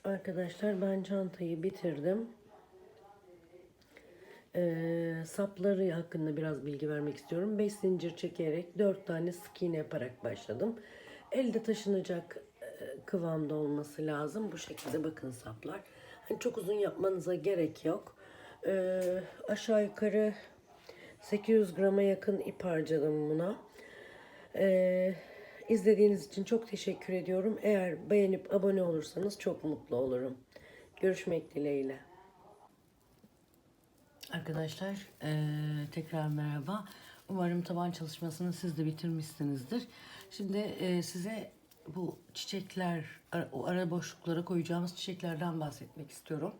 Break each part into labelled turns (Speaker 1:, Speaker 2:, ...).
Speaker 1: Arkadaşlar ben çantayı bitirdim. Sapları hakkında biraz bilgi vermek istiyorum. 5 zincir çekerek 4 tane sık iğne yaparak başladım. Elde taşınacak kıvamda olması lazım. Bu şekilde bakın saplar. Hani çok uzun yapmanıza gerek yok. Aşağı yukarı 800 grama yakın ip harcadım buna. İzlediğiniz için çok teşekkür ediyorum. Eğer beğenip abone olursanız çok mutlu olurum. Görüşmek dileğiyle. Arkadaşlar tekrar merhaba. Umarım taban çalışmasını siz de bitirmişsinizdir. Şimdi size bu çiçekler, o ara boşluklara koyacağımız çiçeklerden bahsetmek istiyorum.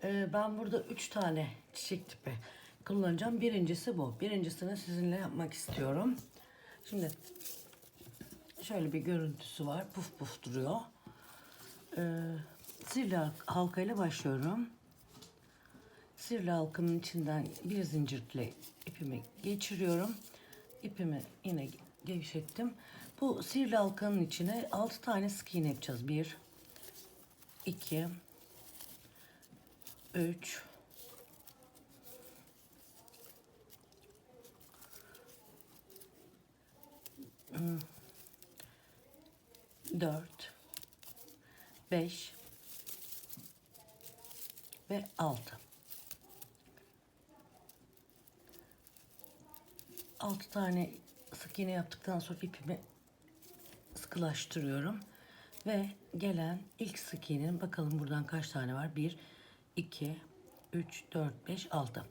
Speaker 1: Ben burada 3 tane çiçek tipi kullanacağım. Birincisi bu. Birincisini sizinle yapmak istiyorum. Şimdi şöyle bir görüntüsü var. Puf puf duruyor. Sihirli halka ile başlıyorum. Sihirli halkanın içinden bir zincirle ipimi geçiriyorum. İpimi yine gevşettim. Bu sihirli halkanın içine 6 tane sık iğne yapacağız. 1 2 3 4 5 ve 6. 6 tane sık iğne yaptıktan sonra ipimi sıkılaştırıyorum ve gelen ilk sık iğnenin bakalım buradan kaç tane var? 1 2 3 4 5 6.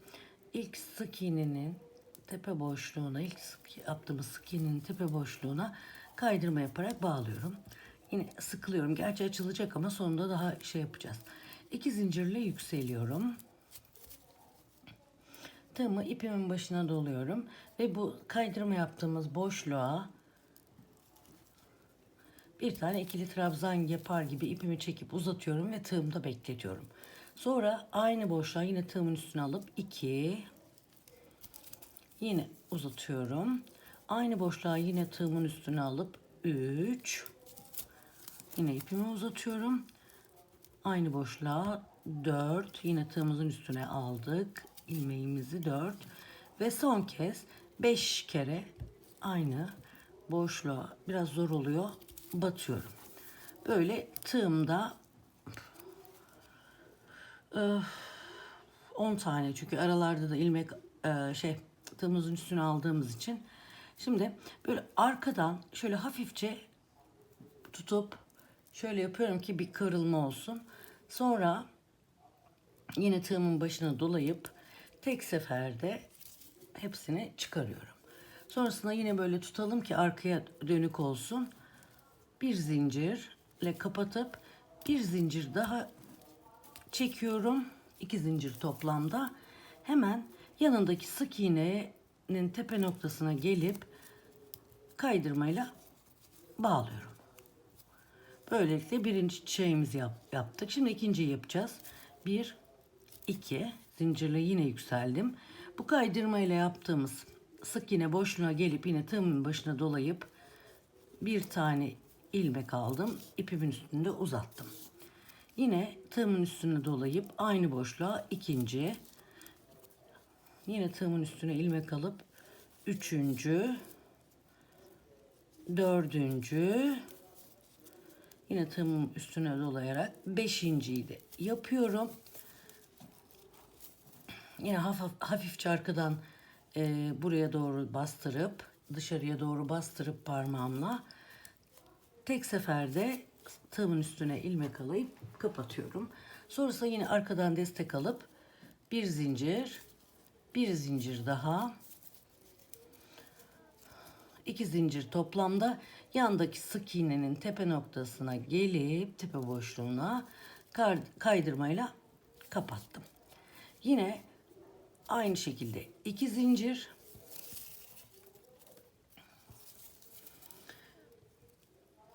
Speaker 1: İlk sık iğnenin tepe boşluğuna, ilk yaptığımız sık iğnenin tepe boşluğuna kaydırma yaparak bağlıyorum. Yine sıkılıyorum. Gerçi açılacak ama sonunda daha yapacağız. 2 zincirle yükseliyorum. Tığımı ipimin başına doluyorum ve bu kaydırma yaptığımız boşluğa bir tane ikili trabzan yapar gibi ipimi çekip uzatıyorum ve tığımda bekletiyorum. Sonra aynı boşluğa yine tığımın üstüne alıp 2 yine uzatıyorum. Aynı boşluğa yine tığımın üstüne alıp 3 yine ipimi uzatıyorum. Aynı boşluğa 4 yine tığımızın üstüne aldık. İlmeğimizi 4 ve son kez 5 kere aynı boşluğa, biraz zor oluyor, batıyorum. Böyle tığımda 10 tane, çünkü aralarda da ilmek tığımızın üstüne aldığımız için. Şimdi böyle arkadan şöyle hafifçe tutup şöyle yapıyorum ki bir kırılma olsun. Sonra yine tığımın başına dolayıp tek seferde hepsini çıkarıyorum. Sonrasında yine böyle tutalım ki arkaya dönük olsun. Bir zincirle kapatıp bir zincir daha çekiyorum. 2 zincir toplamda. Hemen yanındaki sık iğnenin tepe noktasına gelip kaydırmayla bağlıyorum. Böylelikle birinci çiçeğimizi yaptık. Şimdi ikinciyi yapacağız. 1 2 zincirle yine yükseldim. Bu kaydırmayla yaptığımız sık iğne boşluğuna gelip yine tığımın başına dolayıp bir tane ilmek aldım. İpimin üstünde uzattım. Yine tığımın üstüne dolayıp aynı boşluğa ikinci, yine tığımın üstüne ilmek alıp üçüncü, dördüncü, yine tığımın üstüne dolayarak beşinciyi de yapıyorum. Yine hafifçe arkadan buraya doğru bastırıp, dışarıya doğru bastırıp parmağımla tek seferde tığımın üstüne ilmek alıp kapatıyorum. Sonrasında yine arkadan destek alıp bir zincir daha, 2 zincir toplamda yandaki sık iğnenin tepe noktasına gelip tepe boşluğuna kaydırmayla kapattım. Yine aynı şekilde 2 zincir,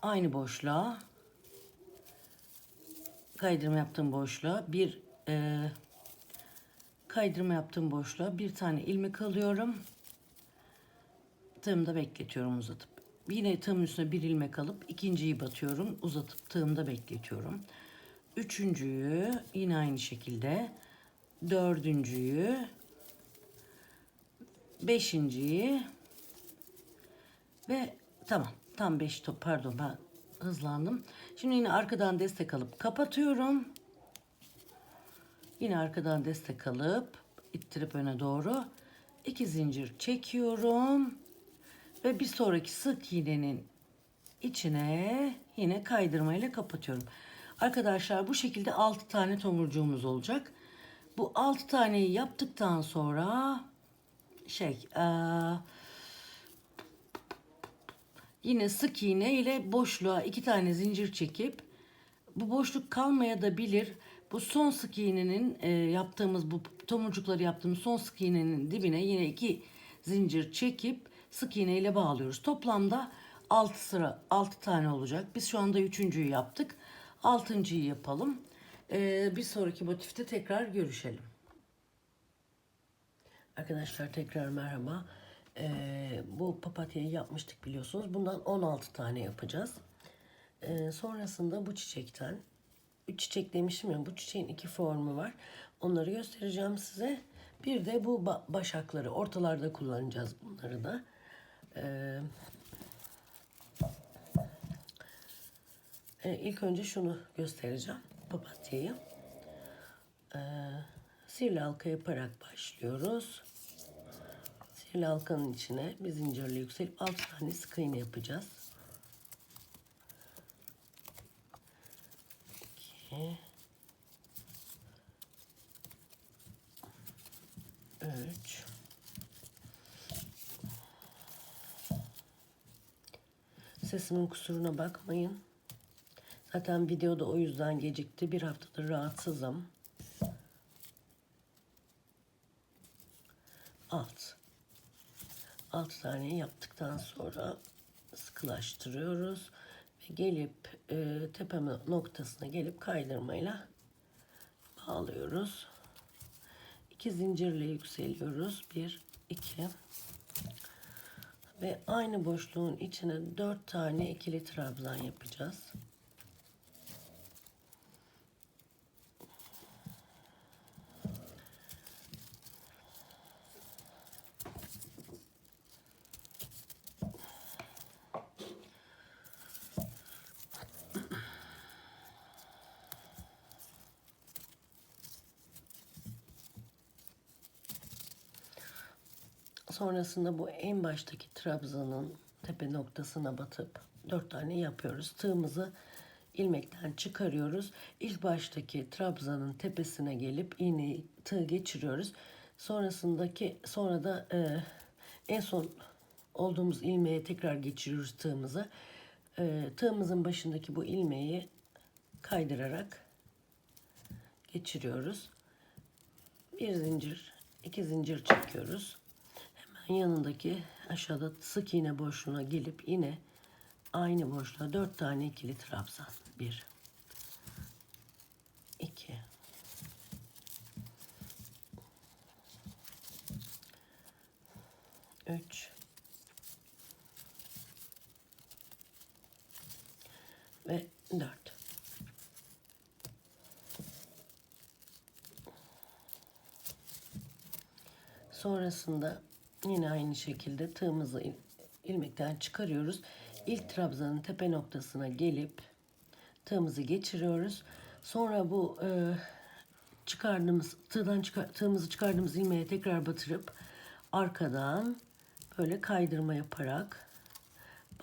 Speaker 1: aynı boşluğa, kaydırma yaptığım boşluğa bir tane ilmek alıyorum. Tığımda bekletiyorum uzatıp. Yine tığımın üstüne bir ilmek alıp ikinciyi batıyorum, uzatıp tığımda bekletiyorum. üçüncüyü yine aynı şekilde, dördüncüyü, beşinciyi ve tamam. Tam 5 top, pardon ben hızlandım. Şimdi yine arkadan destek alıp kapatıyorum. Yine arkadan destek alıp ittirip öne doğru 2 zincir çekiyorum ve bir sonraki sık iğnenin içine yine kaydırmayla kapatıyorum. Arkadaşlar bu şekilde 6 tane tomurcuğumuz olacak. Bu 6 taneyi yaptıktan sonra yine sık iğne ile boşluğa 2 tane zincir çekip, bu boşluk kalmaya da bilir. Bu son sık iğnenin yaptığımız, bu tomurcukları yaptığımız son sık iğnenin dibine yine 2 zincir çekip sık iğne ile bağlıyoruz. Toplamda 6 tane olacak. Biz şu anda 3.'yü yaptık. 6.'yı yapalım. Bir sonraki motifte tekrar görüşelim. Arkadaşlar tekrar merhaba. Bu papatyayı yapmıştık biliyorsunuz. Bundan 16 tane yapacağız. Sonrasında bu çiçekten, 3 çiçek demiştim ya, bu çiçeğin 2 formu var. Onları göstereceğim size. Bir de bu başakları ortalarda kullanacağız bunları da. İlk önce şunu göstereceğim. Papatyayı. Sihirli halka yaparak başlıyoruz. Sihirli halkanın içine bir zincirle yükselip 6 tane sık iğne yapacağız. 2 3 Sesimin kusuruna bakmayın. Zaten videoda o yüzden gecikti. Bir haftadır rahatsızım. 6 tane yaptıktan sonra sıkılaştırıyoruz ve gelip tepeme noktasına gelip kaydırmayla bağlıyoruz. 2 zincirle yükseliyoruz. 1 2 ve aynı boşluğun içine 4 tane ikili trabzan yapacağız. Sonrasında bu en baştaki trabzanın tepe noktasına batıp 4 tane yapıyoruz. Tığımızı ilmekten çıkarıyoruz. İlk baştaki trabzanın tepesine gelip iğneyi tığ geçiriyoruz. Sonra da en son olduğumuz ilmeğe tekrar geçiriyoruz tığımızı. Tığımızın başındaki bu ilmeği kaydırarak geçiriyoruz. Bir zincir, 2 zincir çekiyoruz. Yanındaki aşağıda sık iğne boşluğuna gelip yine aynı boşluğa 4 tane ikili trabzan. 1 2 3 ve 4. Sonrasında yine aynı şekilde tığımızı ilmekten çıkarıyoruz. İlk trabzanın tepe noktasına gelip tığımızı geçiriyoruz. Sonra bu tığımızı çıkardığımız ilmeğe tekrar batırıp arkadan böyle kaydırma yaparak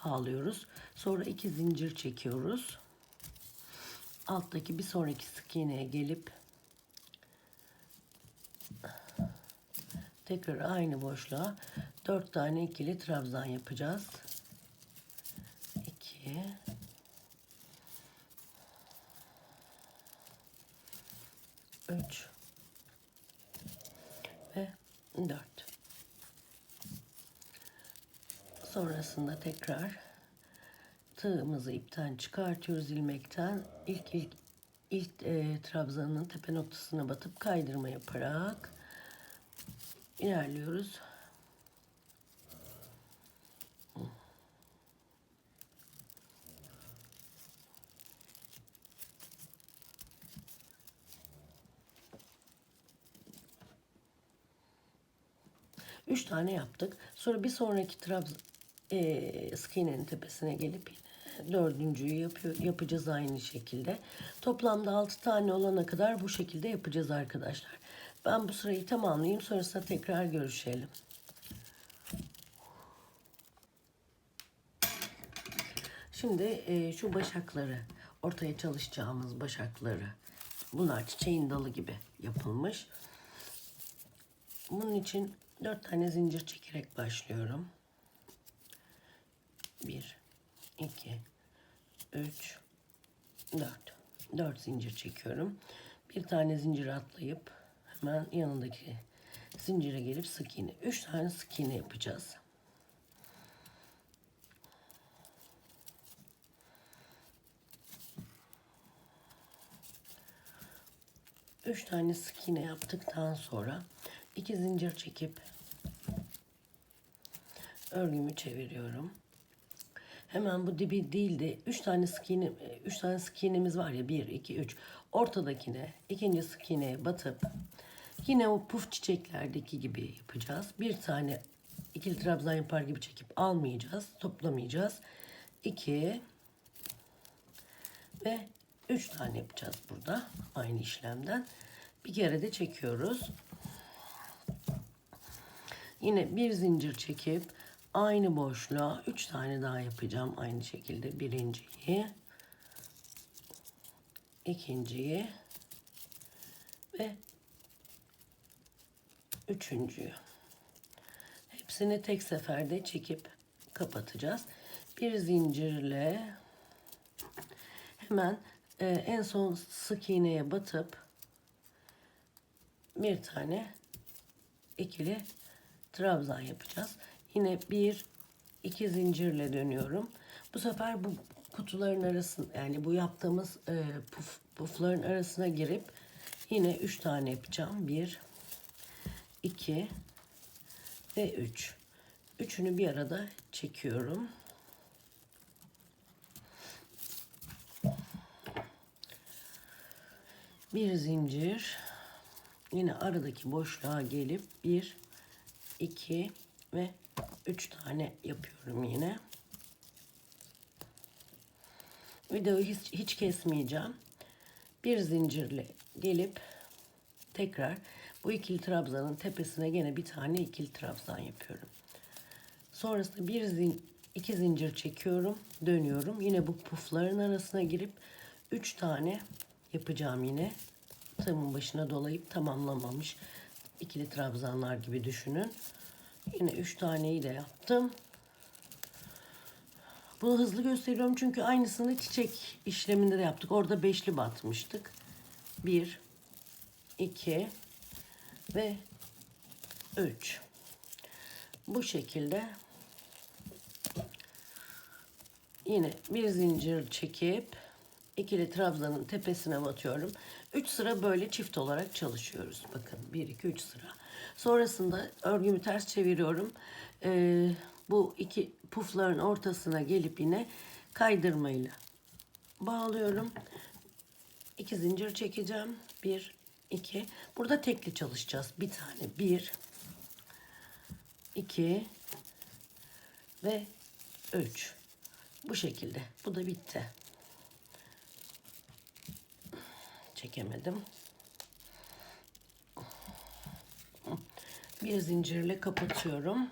Speaker 1: bağlıyoruz. Sonra 2 zincir çekiyoruz. Alttaki bir sonraki sık iğneye gelip tekrar aynı boşluğa 4 tane ikili trabzan yapacağız. 2 3 ve 4. Sonrasında tekrar tığımızı ipten çıkartıyoruz ilmekten. İlk trabzanın tepe noktasına batıp kaydırma yaparak ilerliyoruz.
Speaker 2: 3 tane yaptık. Sonra bir sonraki sık iğnenin tepesine gelip yine dördüncüyü yapacağız aynı şekilde. Toplamda 6 tane olana kadar bu şekilde yapacağız arkadaşlar. Ben bu sırayı tamamlayayım, sonrasında tekrar görüşelim. Şimdi şu başakları, ortaya çalışacağımız başakları, bunlar çiçeğin dalı gibi yapılmış. Bunun için 4 tane zincir çekerek başlıyorum. 1, 2, 3, 4. 4 zincir çekiyorum. Bir tane zincir atlayıp hemen yanındaki zincire gelip sık iğne. 3 tane sık iğne yapacağız. Üç tane sık iğne yaptıktan sonra 2 zincir çekip örgümü çeviriyorum. Hemen bu dibi değil de 3 tane sık iğnemiz var ya, 1 2 3. Ortadakine, ikinci sık iğneye batıp yine o puf çiçeklerdeki gibi yapacağız. Bir tane ikili trabzan yapar gibi çekip almayacağız, toplamayacağız. 2 ve 3 tane yapacağız burada aynı işlemden. Bir kere de çekiyoruz. Yine bir zincir çekip aynı boşluğa 3 tane daha yapacağım aynı şekilde. Birinciyi, ikinciyi ve üçüncüyü. Hepsini tek seferde çekip kapatacağız. Bir zincirle hemen en son sık iğneye batıp bir tane ikili trabzan yapacağız. Yine bir iki zincirle dönüyorum. Bu sefer bu kutuların arasında, yani bu yaptığımız pufların arasına girip yine 3 tane yapacağım. 1 2 ve 3. Üçünü bir arada çekiyorum. Bir zincir, yine aradaki boşluğa gelip 1 2 ve 3 tane yapıyorum yine. Videoyu hiç kesmeyeceğim. Bir zincirle gelip tekrar bu ikili trabzanın tepesine gene bir tane ikili trabzan yapıyorum. Sonrasında iki zincir çekiyorum, dönüyorum. Yine bu pufların arasına girip 3 tane yapacağım yine. Tığımın başına dolayıp tamamlamamış ikili trabzanlar gibi düşünün. Yine 3 taneyi de yaptım. Bunu hızlı gösteriyorum çünkü aynısını çiçek işleminde de yaptık. Orada beşli batmıştık. 1 2 ve 3. Bu şekilde yine bir zincir çekip ikili trabzanın tepesine batıyorum. 3 sıra böyle çift olarak çalışıyoruz. Bakın 1 2 3 sıra. Sonrasında örgümü ters çeviriyorum. Bu iki pufların ortasına gelip yine kaydırmayla bağlıyorum. 2 zincir çekeceğim. 1 2. Burada tekli çalışacağız. Bir tane 1 2 ve 3. Bu şekilde. Bu da bitti. Çekemedim. Bir zincirle kapatıyorum.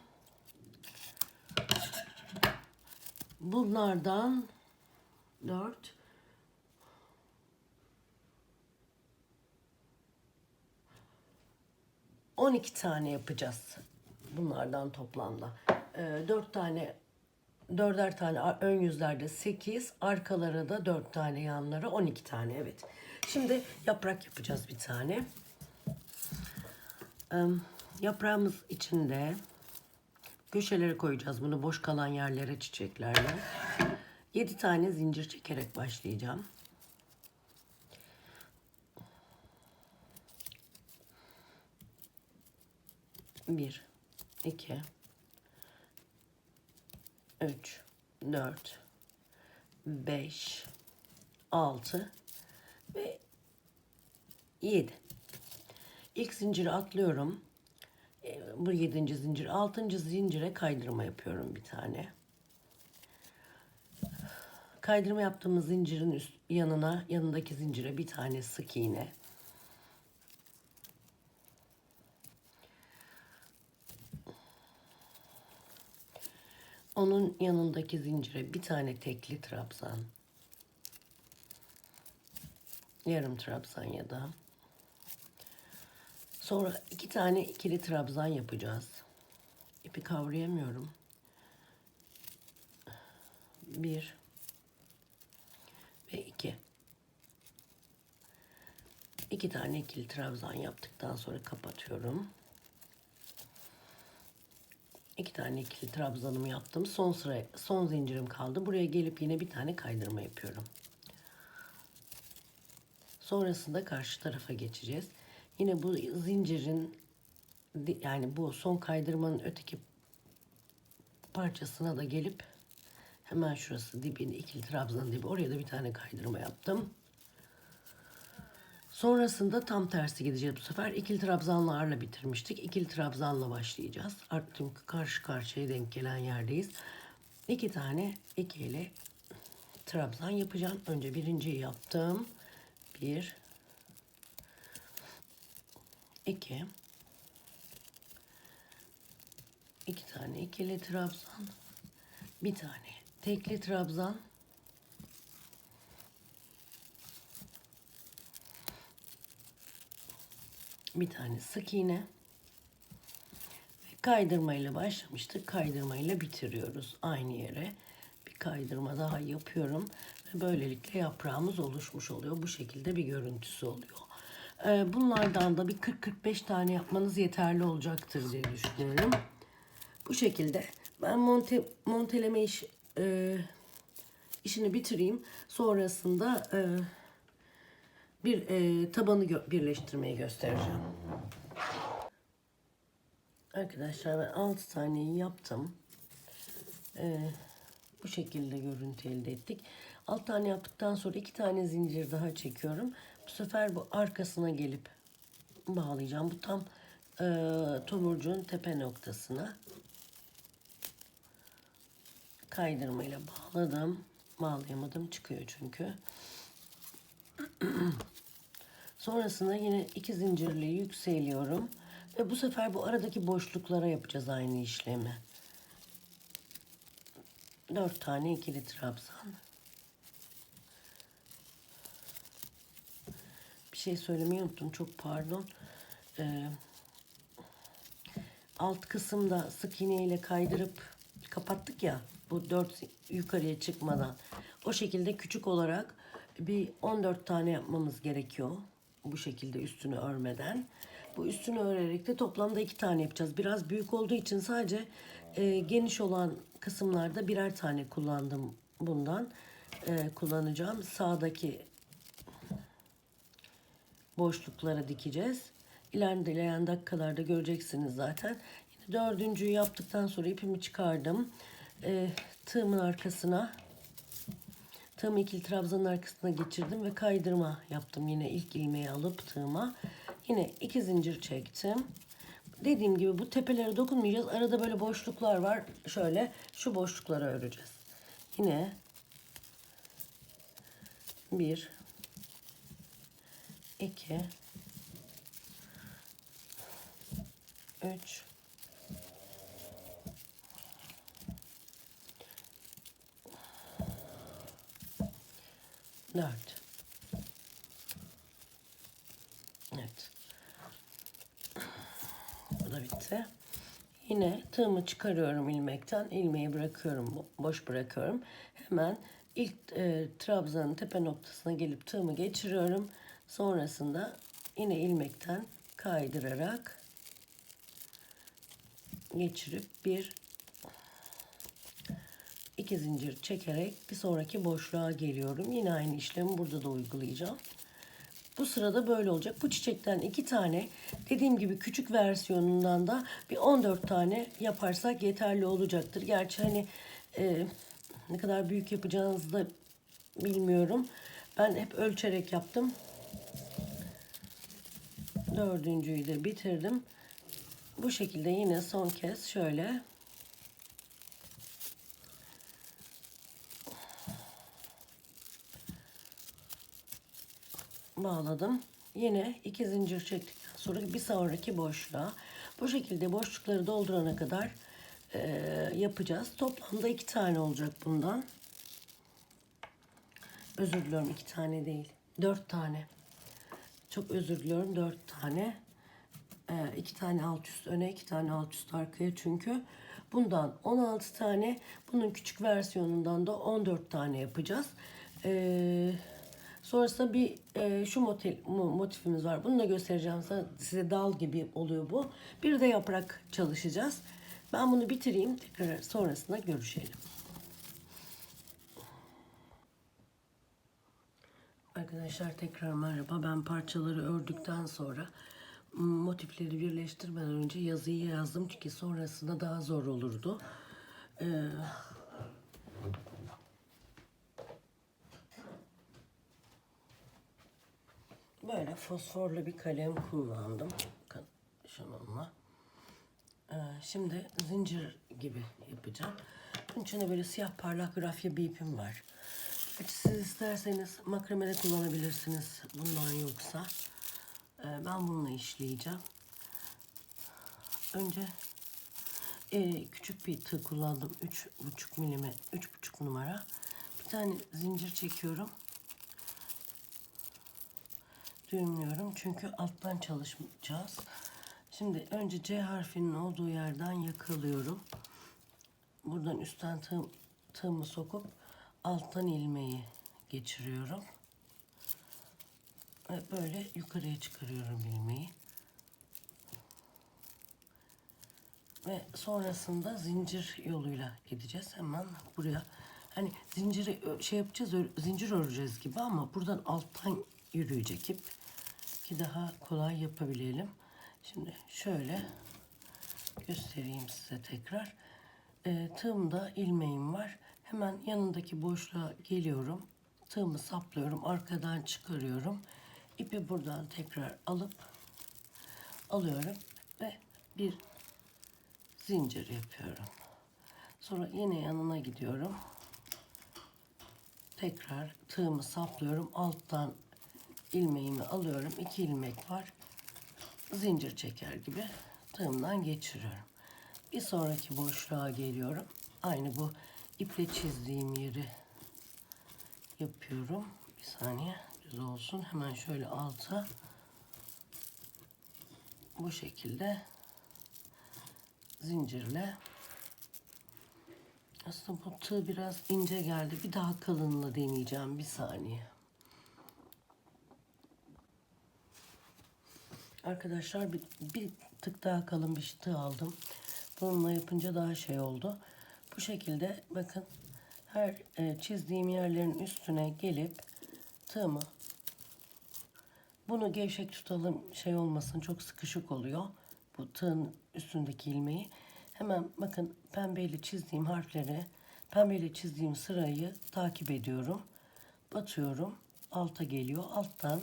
Speaker 2: Bunlardan 4 12 tane yapacağız. Bunlardan toplamda. 4'er tane ön yüzlerde 8, arkalara da 4 tane, yanlara 12 tane. Evet. Şimdi yaprak yapacağız bir tane. Yaprağımız içinde köşelere koyacağız bunu, boş kalan yerlere çiçeklerle. 7 tane zincir çekerek başlayacağım. Bir, iki, 3, 4, 5, 6 ve 7. İlk zinciri atlıyorum. bu 7. zincir. 6. zincire kaydırma yapıyorum bir tane. Kaydırma yaptığımız zincirin yanındaki zincire bir tane sık iğne. Onun yanındaki zincire bir tane tekli trabzan. Yarım trabzan ya da. Sonra 2 tane ikili trabzan yapacağız. İpi kavrayamıyorum. 1 ve 2. 2 tane ikili trabzan yaptıktan sonra kapatıyorum. 2 tane ikili trabzanımı yaptım. Son zincirim kaldı. Buraya gelip yine bir tane kaydırma yapıyorum. Sonrasında karşı tarafa geçeceğiz. Yine bu zincirin, yani bu son kaydırmanın öteki parçasına da gelip hemen şurası dibini, ikili trabzanın dibi, oraya da bir tane kaydırma yaptım. Sonrasında tam tersi gideceğiz bu sefer. İkili trabzanlarla bitirmiştik. İkili trabzanla başlayacağız. Artık çünkü karşı karşıya denk gelen yerdeyiz. 2 tane ikili trabzan yapacağım. Önce birinciyi yaptım. 1 2 2 tane ikili trabzan, bir tane tekli trabzan, bir tane sık iğne ve kaydırmayla başlamıştık. Kaydırmayla bitiriyoruz aynı yere. Bir kaydırma daha yapıyorum ve böylelikle yaprağımız oluşmuş oluyor. Bu şekilde bir görüntüsü oluyor. Bunlardan da bir 40-45 tane yapmanız yeterli olacaktır diye düşünüyorum. Bu şekilde ben monteleme işini bitireyim. Sonrasında bir tabanı birleştirmeyi göstereceğim. Arkadaşlar ben 6 taneyi yaptım. Bu şekilde görüntü elde ettik. 6 tane yaptıktan sonra 2 tane zincir daha çekiyorum. Bu sefer bu arkasına gelip bağlayacağım. Bu tam tomurcuğun tepe noktasına. Kaydırmayla bağladım. Bağlayamadım, çıkıyor çünkü. Sonrasında yine 2 zincirle yükseliyorum. Ve bu sefer bu aradaki boşluklara yapacağız aynı işlemi. 4 tane ikili trabzan. Bir şey söylemeyi unuttum. Çok pardon. Alt kısımda sık iğne ile kaydırıp kapattık ya. Bu 4 yukarıya çıkmadan. O şekilde küçük olarak bir 14 tane yapmamız gerekiyor. Bu şekilde üstünü örmeden. Bu üstünü örerek de toplamda 2 tane yapacağız. Biraz büyük olduğu için sadece geniş olan kısımlarda birer tane kullandım bundan. Kullanacağım. Sağdaki boşluklara dikeceğiz. İlerleyen dakikalarda göreceksiniz zaten. Yine 4.'ü yaptıktan sonra ipimi çıkardım. Tığımın arkasına, tığımı ikili trabzanın arkasına geçirdim ve kaydırma yaptım. Yine ilk ilmeği alıp tığıma. Yine 2 zincir çektim. Dediğim gibi bu tepelere dokunmayacağız. Arada böyle boşluklar var. Şöyle şu boşluklara öreceğiz. Yine 1 2 3 4. Evet. Bu da bitti. Yine tığımı çıkarıyorum ilmekten. İlmeği bırakıyorum. Boş bırakıyorum. Hemen ilk trabzanın tepe noktasına gelip tığımı geçiriyorum. Sonrasında yine ilmekten kaydırarak geçirip 2 zincir çekerek bir sonraki boşluğa geliyorum. Yine aynı işlemi burada da uygulayacağım. Bu sırada böyle olacak. Bu çiçekten 2 tane, dediğim gibi küçük versiyonundan da bir 14 tane yaparsak yeterli olacaktır. Gerçi hani ne kadar büyük yapacağınızı da bilmiyorum. Ben hep ölçerek yaptım. 4.'ü de bitirdim. Bu şekilde yine son kez şöyle bağladım. Yine 2 zincir çektikten sonra bir sonraki boşluğa bu şekilde boşlukları doldurana kadar yapacağız. Toplamda 2 tane olacak bundan. Özür diliyorum, 2 tane değil, 4 tane. Çok özür diliyorum, 4 tane. 2 tane alt üst öne, 2 tane alt üst arkaya, çünkü bundan 16 tane, bunun küçük versiyonundan da 14 tane yapacağız. Sonrasında bir şu motifimiz var. Bunu da göstereceğim size, dal gibi oluyor bu. Bir de yaprak çalışacağız. Ben bunu bitireyim, tekrar sonrasında görüşelim. Arkadaşlar tekrar merhaba. Ben parçaları ördükten sonra motifleri birleştirmeden önce yazıyı yazdım. Çünkü sonrasında daha zor olurdu. Böyle fosforlu bir kalem kullandım. Bakın şununla. Şimdi zincir gibi yapacağım. Bunun içinde böyle siyah parlak rafya bir ipim var. Siz isterseniz makramede kullanabilirsiniz. Bundan yoksa. Ben bununla işleyeceğim. Önce küçük bir tığ kullandım. 3,5 milimetre, 3,5 numara. Bir tane zincir çekiyorum. Düğümlüyorum çünkü alttan çalışacağız. Şimdi önce C harfinin olduğu yerden yakalıyorum. Buradan üstten tığımı sokup alttan ilmeği geçiriyorum. Ve böyle yukarıya çıkarıyorum ilmeği. Ve sonrasında zincir yoluyla gideceğiz. Hemen buraya. Hani zinciri şey yapacağız, zincir öreceğiz gibi ama buradan alttan yürüyecek ip ki daha kolay yapabilelim. Şimdi şöyle göstereyim size tekrar. Tığımda ilmeğim var. Hemen yanındaki boşluğa geliyorum. Tığımı saplıyorum. Arkadan çıkarıyorum. İpi buradan tekrar alıyorum ve bir zincir yapıyorum. Sonra yine yanına gidiyorum. Tekrar tığımı saplıyorum. Alttan ilmeğimi alıyorum. 2 ilmek var. Zincir çeker gibi tığımdan geçiriyorum. Bir sonraki boşluğa geliyorum. Aynı bu iple çizdiğim yeri yapıyorum. Bir saniye düz olsun. Hemen şöyle alta bu şekilde zincirle. Aslında bu tığ biraz ince geldi. Bir daha kalınla deneyeceğim. Bir saniye. Arkadaşlar bir tık daha kalın bir tığ aldım. Bununla yapınca daha şey oldu. Bu şekilde bakın her çizdiğim yerlerin üstüne gelip tığımı, bunu gevşek tutalım, şey olmasın, çok sıkışık oluyor bu tığın üstündeki ilmeği. Hemen bakın pembeyle çizdiğim harfleri, pembeyle çizdiğim sırayı takip ediyorum. Batıyorum, alta geliyor, alttan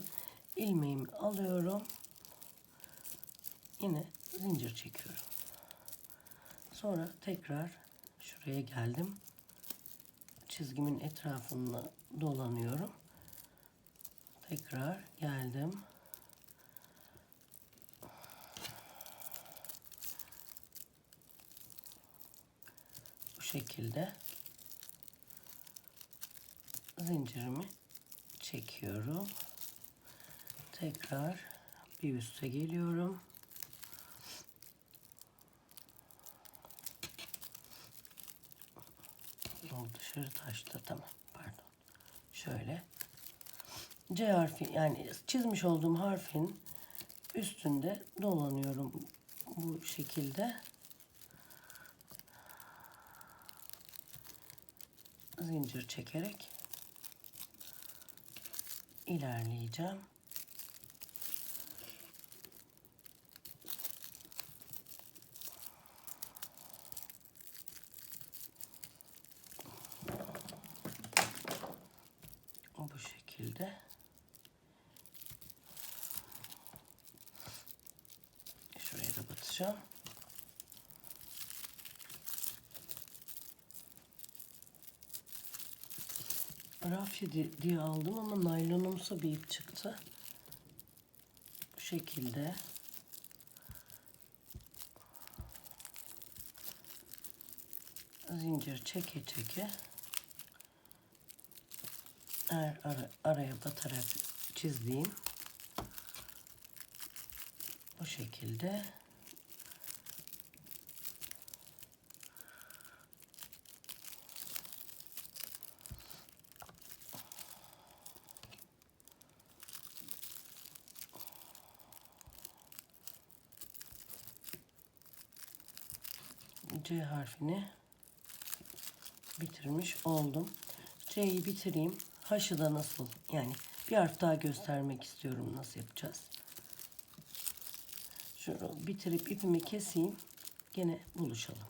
Speaker 2: ilmeğimi alıyorum, yine zincir çekiyorum. Sonra tekrar şuraya geldim. Çizgimin etrafını dolanıyorum. Tekrar geldim. Bu şekilde zincirimi çekiyorum. Tekrar bir üste geliyorum. Dışarı taştı, tamam, pardon. Şöyle C harfi, yani çizmiş olduğum harfin üstünde dolanıyorum bu şekilde. Zincir çekerek ilerleyeceğim. Bu şekilde şuraya da batacağım. Rafya diye aldım ama naylonumsu bir ip çıktı. Bu şekilde. Zincir çeke çeke araya batarak çizdiğim bu şekilde C harfini bitirmiş oldum. C'yi bitireyim. H'ı da nasıl? Yani bir harf daha göstermek istiyorum nasıl yapacağız. Şunu bitirip ipimi keseyim. Gene buluşalım.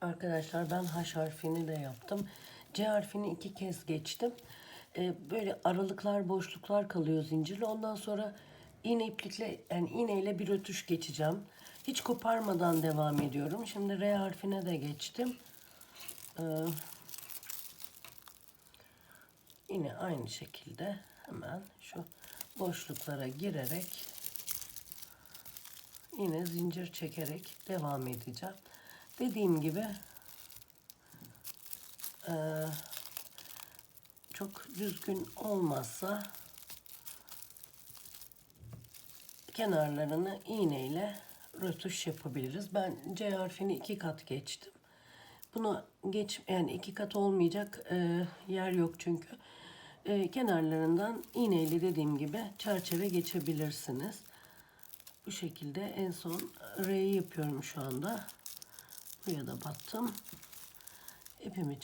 Speaker 2: Arkadaşlar ben H harfini de yaptım. C harfini 2 kez geçtim. Böyle aralıklar, boşluklar kalıyor zincirle. Ondan sonra iğne iplikle, yani iğneyle bir ötüş geçeceğim. Hiç koparmadan devam ediyorum. Şimdi R harfine de geçtim. Yine aynı şekilde hemen şu boşluklara girerek yine zincir çekerek devam edeceğim. Dediğim gibi çok düzgün olmazsa kenarlarını iğneyle rötuş yapabiliriz. Ben C harfini 2 kat geçtim. Bunu yani 2 kat olmayacak yer yok çünkü. Kenarlarından iğneyle dediğim gibi çerçeve geçebilirsiniz. Bu şekilde en son R'yi yapıyorum şu anda. Buraya da battım. İpimi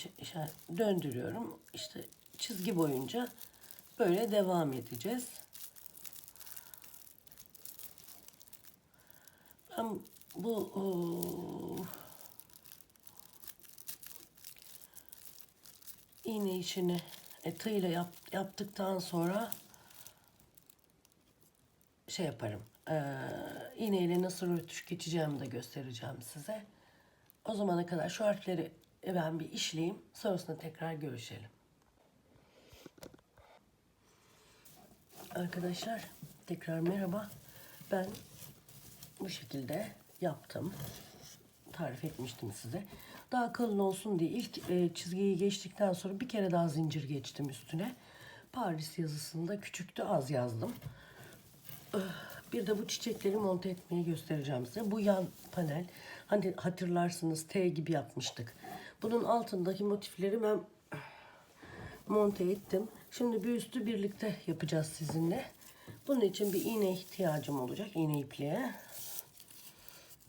Speaker 2: döndürüyorum. İşte çizgi boyunca böyle devam edeceğiz. Ben bu iğne işini tığla yaptıktan sonra şey yaparım. İğneyle nasıl rötuş geçeceğimi de göstereceğim size. O zamana kadar şu harfleri ben bir işleyeyim. Sonrasında tekrar görüşelim. Arkadaşlar tekrar merhaba. Ben bu şekilde yaptım. Tarif etmiştim size. Daha kalın olsun diye ilk çizgiyi geçtikten sonra bir kere daha zincir geçtim üstüne. Paris yazısında küçüktü, az yazdım. Bir de bu çiçekleri monte etmeyi göstereceğim size. Bu yan panel, hani hatırlarsınız T gibi yapmıştık. Bunun altındaki motifleri ben monte ettim. Şimdi bir üstü birlikte yapacağız sizinle. Bunun için bir iğne ihtiyacım olacak. İğne ipliğe.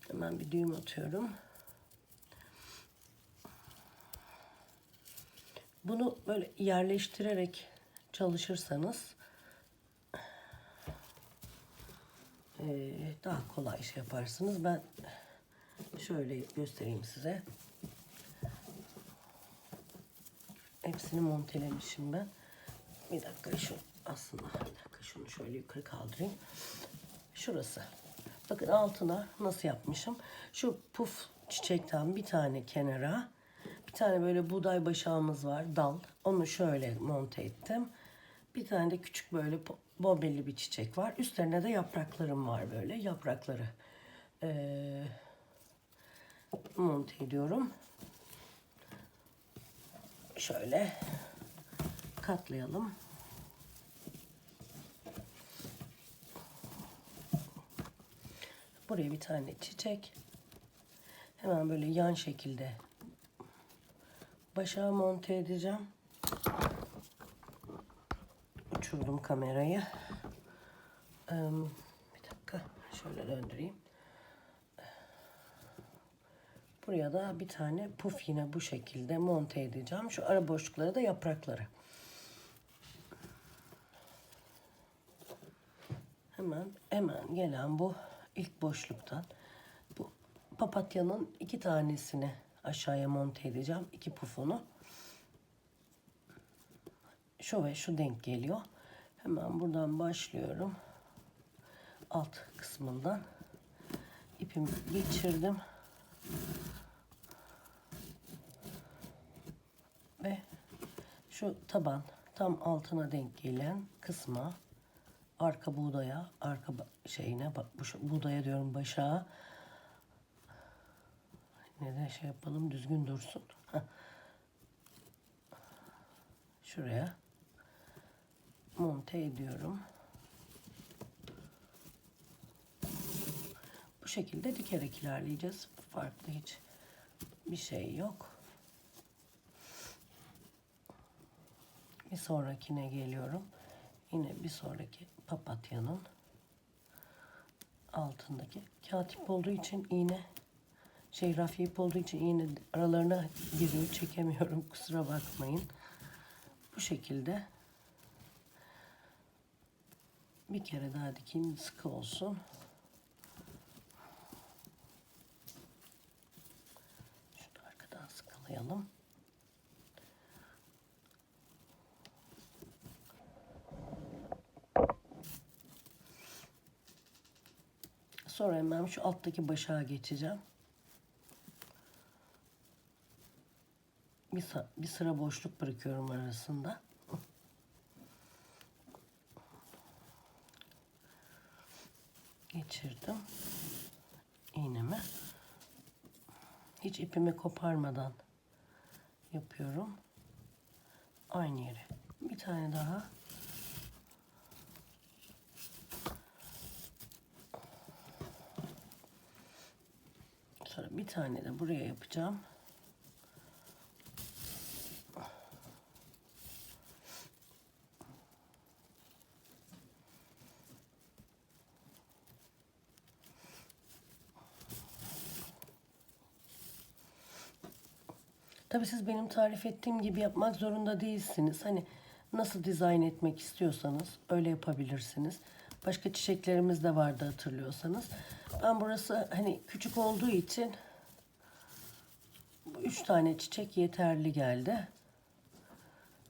Speaker 2: Hemen bir düğüm atıyorum. Bunu böyle yerleştirerek çalışırsanız daha kolay şey yaparsınız. Ben şöyle göstereyim size. Hepsini montelemişim ben. Bir dakika şunu şöyle yukarı kaldırayım. Şurası. Bakın altına nasıl yapmışım. Şu puf çiçekten bir tane kenara, bir tane böyle buğday başağımız var, dal. Onu şöyle monte ettim. Bir tane de küçük böyle bombelli bir çiçek var. Üstlerine de yapraklarım var böyle. Yaprakları monte ediyorum. Şöyle katlayalım. Buraya bir tane çiçek. Hemen böyle yan şekilde başağı monte edeceğim. Uçurdum kamerayı. Bir dakika şöyle döndüreyim. Buraya da bir tane puf yine bu şekilde monte edeceğim. Şu ara boşluklara da yaprakları. Hemen gelen bu ilk boşluktan bu papatyanın 2 tanesini aşağıya monte edeceğim. 2 pufunu. Şu ve şu denk geliyor. Hemen buradan başlıyorum. Alt kısmından ipimi geçirdim. şu taban tam altına denk gelen kısma, arka buğdaya, şeyine bak, bu buğdaya diyorum, başağa. Neden şey yapalım, düzgün dursun. Heh. Şuraya monte ediyorum. Bu şekilde dikerek ilerleyeceğiz. Farklı hiç bir şey yok. Bir sonrakine geliyorum. Yine bir sonraki papatyanın altındaki kağıt ip olduğu için iğne, rafya ip olduğu için iğne aralarına giriyor, çekemiyorum, kusura bakmayın. Bu şekilde bir kere daha dikeyim, sıkı olsun. Şunu arkadan sıkılayalım. Sonra hemen şu alttaki başağa geçeceğim. Bir sıra boşluk bırakıyorum arasında. Geçirdim iğnemi. Hiç ipimi koparmadan yapıyorum. Aynı yere. Bir tane daha. Sonra bir tane de buraya yapacağım. Tabii siz benim tarif ettiğim gibi yapmak zorunda değilsiniz. Hani nasıl dizayn etmek istiyorsanız öyle yapabilirsiniz. Başka çiçeklerimiz de vardı hatırlıyorsanız. Ben burası hani küçük olduğu için 3 tane çiçek yeterli geldi.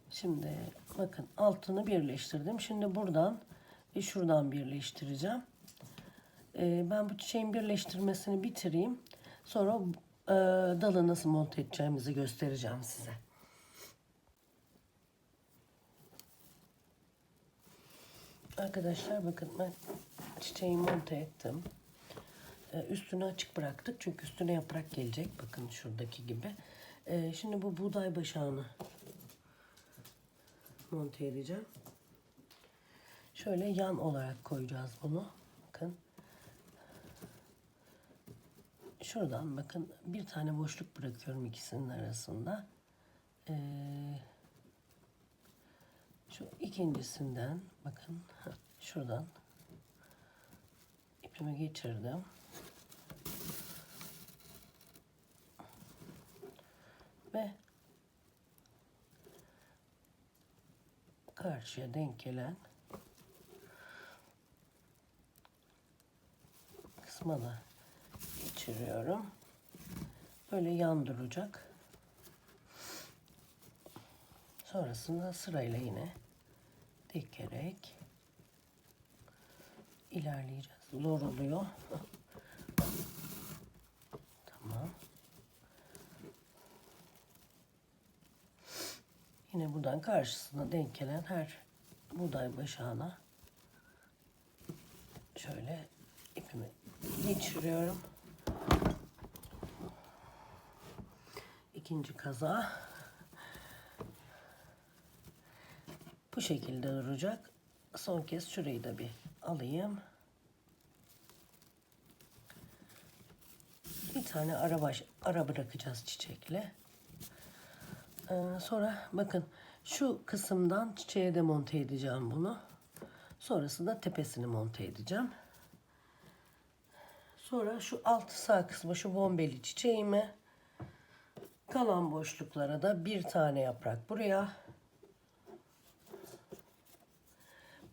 Speaker 2: Şimdi bakın altını birleştirdim. Şimdi buradan ve şuradan birleştireceğim. Ben bu çiçeğin birleştirmesini bitireyim. Sonra dalı nasıl monte edeceğimizi göstereceğim size. Arkadaşlar bakın, ben çiçeği monte ettim. Üstünü açık bıraktık çünkü üstüne yaprak gelecek. Bakın şuradaki gibi. Şimdi bu buğday başağını monte edeceğim. Şöyle yan olarak koyacağız bunu. Bakın. Şuradan bakın bir tane boşluk bırakıyorum ikisinin arasında. Şu ikincisinden bakın şuradan ipimi geçirdim. Ve karşıya denk gelen kısma da geçiriyorum. Böyle yan duracak. Sonrasında sırayla yine dikerek ilerleyeceğiz. Zor oluyor. Tamam. Yine buradan karşısına denk gelen her buğday başağına şöyle ipimi geçiriyorum. İkinci kaza bu şekilde duracak. Son kez şurayı da bir alayım. Bir tane ara bırakacağız çiçekle. Sonra bakın şu kısımdan çiçeğe de monte edeceğim bunu. Sonrasında tepesini monte edeceğim. Sonra şu alt sağ kısmı, şu bombeli çiçeğimi, kalan boşluklara da bir tane yaprak buraya,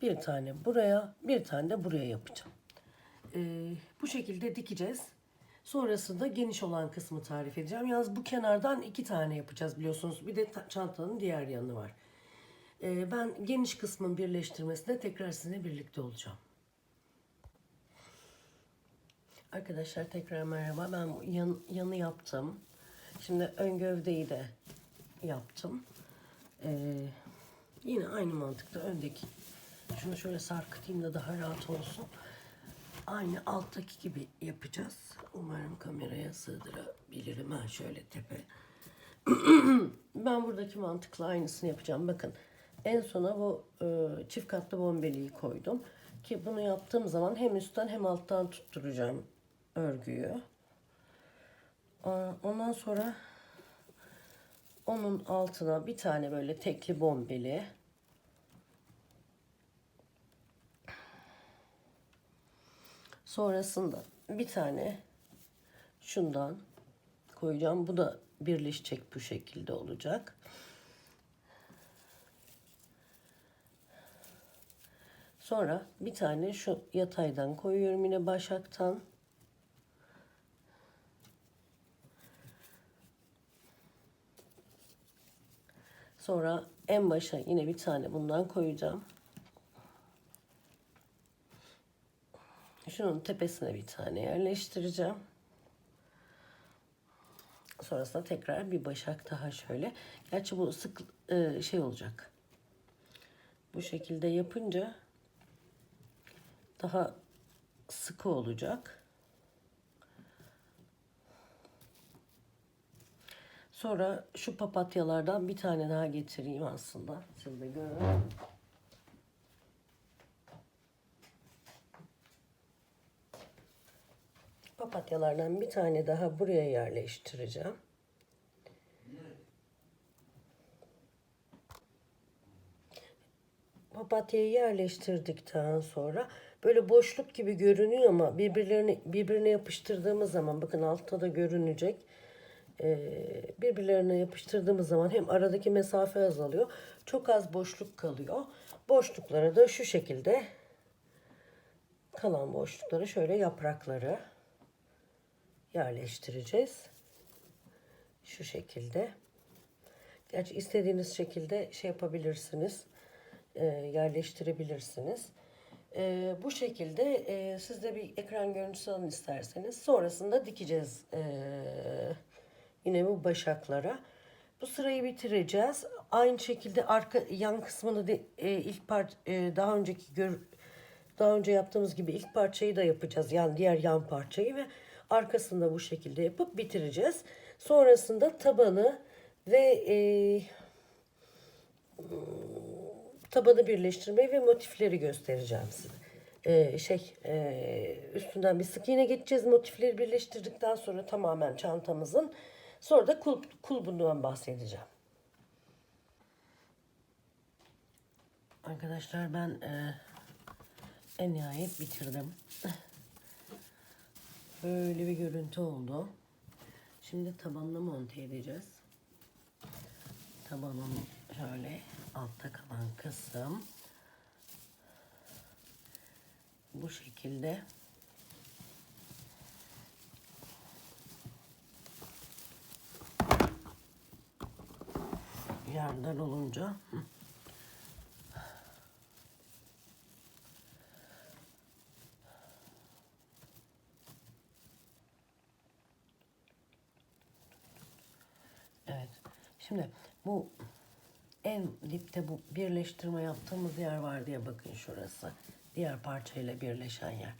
Speaker 2: bir tane buraya, bir tane de buraya yapacağım. Bu şekilde dikeceğiz. Sonrasında geniş olan kısmı tarif edeceğim. Yalnız bu kenardan 2 tane yapacağız biliyorsunuz. Bir de çantanın diğer yanı var. Ben geniş kısmın birleştirmesinde tekrar sizinle birlikte olacağım. Arkadaşlar tekrar merhaba. Ben yanı yaptım. Şimdi ön gövdeyi de yaptım. Yine aynı mantıkta öndeki. Şunu şöyle sarkıtayım da daha rahat olsun. Aynı alttaki gibi yapacağız. Umarım kameraya sığdırabilirim. Ha şöyle tepe. Ben buradaki mantıkla aynısını yapacağım. Bakın en sona bu çift katlı bombeliği koydum. Ki bunu yaptığım zaman hem üstten hem alttan tutturacağım örgüyü. Ondan sonra onun altına bir tane böyle tekli bombeli. Sonrasında bir tane şundan koyacağım. Bu da birleşecek, bu şekilde olacak. Sonra bir tane şu yataydan koyuyorum yine başaktan. Sonra en başa yine bir tane bundan koyacağım. Şunun tepesine bir tane yerleştireceğim. Sonrasında tekrar bir başak daha şöyle. Gerçi bu sık şey olacak. Bu şekilde yapınca daha sıkı olacak. Sonra şu papatyalardan bir tane daha getireyim aslında. Siz de görün. Papatyalardan bir tane daha buraya yerleştireceğim. Papatyayı yerleştirdikten sonra böyle boşluk gibi görünüyor ama birbirine yapıştırdığımız zaman bakın altta da görünecek. Birbirlerine yapıştırdığımız zaman hem aradaki mesafe azalıyor. Çok az boşluk kalıyor. Boşluklara da şu şekilde kalan boşluklara şöyle yaprakları yerleştireceğiz. Şu şekilde. Gerçi istediğiniz şekilde şey yapabilirsiniz. Yerleştirebilirsiniz. Bu şekilde siz de bir ekran görüntüsü alın isterseniz. Sonrasında dikeceğiz yine bu başaklara. Bu sırayı bitireceğiz. Aynı şekilde arka yan kısmını da ilk daha önce yaptığımız gibi ilk parçayı da yapacağız. Yani diğer yan parçayı ve arkasında bu şekilde yapıp bitireceğiz. Sonrasında tabanı ve tabanı birleştirmeyi ve motifleri göstereceğim size. Üstünden bir sık iğne geçeceğiz motifleri birleştirdikten sonra tamamen çantamızın. Sonra da kulbundan bahsedeceğim. Arkadaşlar ben en nihayet bitirdim. Böyle bir görüntü oldu. Şimdi tabanını monte edeceğiz. Tabanın şöyle altta kalan kısım bu şekilde. Yerden olunca evet. Şimdi bu en dipte bu birleştirme yaptığımız yer var diye bakın şurası. Diğer parçayla birleşen yer.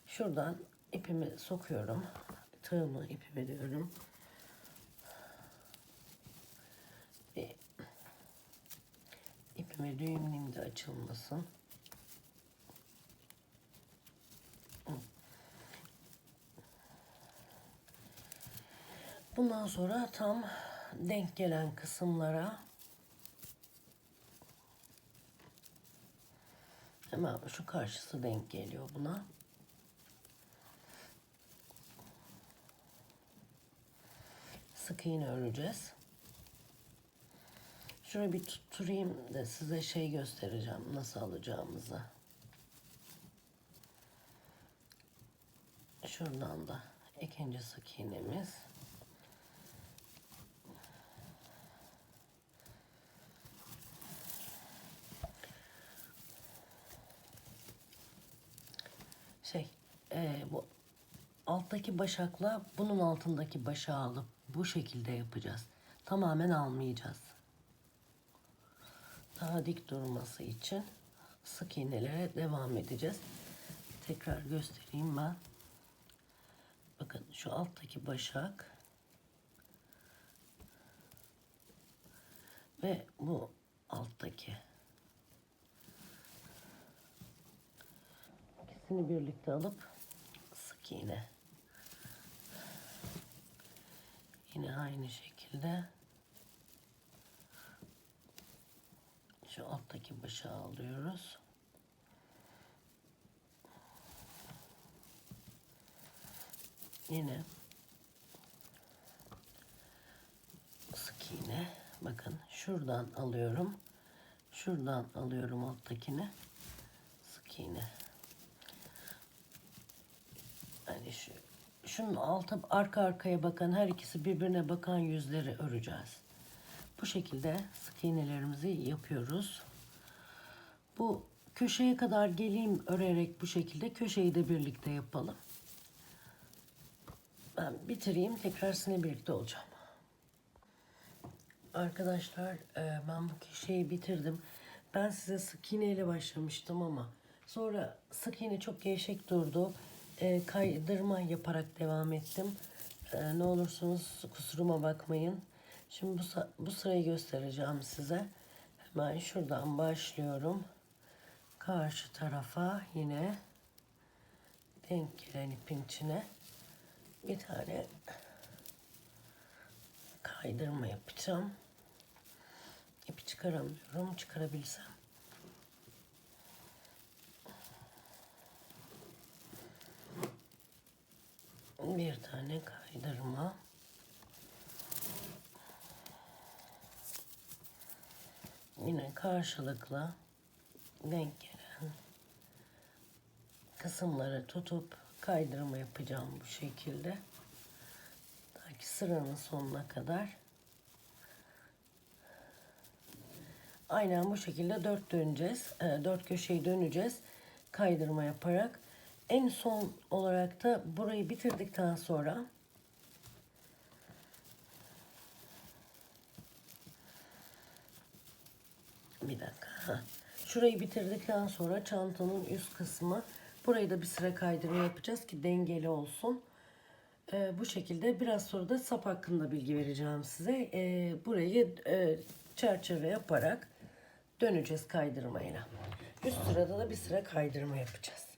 Speaker 2: Şuradan ipimi sokuyorum. Tığımı ipimi diyorum. İpimi düğümleyeyim de açılmasın. Bundan sonra tam denk gelen kısımlara hemen şu karşısı denk geliyor buna. Sık iğne öreceğiz. Şöyle bir tutturayım da size şey göstereceğim nasıl alacağımızı. Şuradan da ikinci sık iğnemiz. Bu alttaki başakla bunun altındaki başağı alıp bu şekilde yapacağız. Tamamen almayacağız. daha dik durması için sık iğnelere devam edeceğiz. Tekrar göstereyim ben. Bakın şu alttaki başak ve bu alttaki. İkisini birlikte alıp sık iğne. Yine aynı şekilde şu alttaki başağı alıyoruz. Yine sık iğne. Bakın şuradan alıyorum. Şuradan alıyorum alttakini. Sık iğne. Yani şunun altı arka arkaya bakan, her ikisi birbirine bakan yüzleri öreceğiz. Bu şekilde sık iğnelerimizi yapıyoruz. Bu köşeye kadar geleyim örerek, bu şekilde köşeyi de birlikte yapalım. Ben bitireyim, tekrar sizinle birlikte olacağım. Arkadaşlar ben bu köşeyi bitirdim. Ben size sık iğne ile başlamıştım ama sonra sık iğne çok gevşek durdu. Kaydırma yaparak devam ettim. Ne olursunuz kusuruma bakmayın. Şimdi bu sırayı göstereceğim size. Hemen şuradan başlıyorum. Karşı tarafa yine denk gelen ipin içine bir tane kaydırma yapacağım. İpi çıkaramıyorum. Çıkarabilsem. Bir tane kaydırma. Yine karşılıklı denk gelen kısımları tutup kaydırma yapacağım bu şekilde. Ta ki sıranın sonuna kadar. Aynen bu şekilde 4 döneceğiz. 4 köşeyi döneceğiz. Kaydırma yaparak. En son olarak da burayı bitirdikten sonra bir dakika. Şurayı bitirdikten sonra çantanın üst kısmı, burayı da bir sıra kaydırma yapacağız ki dengeli olsun. Bu şekilde biraz sonra da sap hakkında bilgi vereceğim size. Burayı çerçeve yaparak döneceğiz kaydırmayla. Üst sırada da bir sıra kaydırma yapacağız.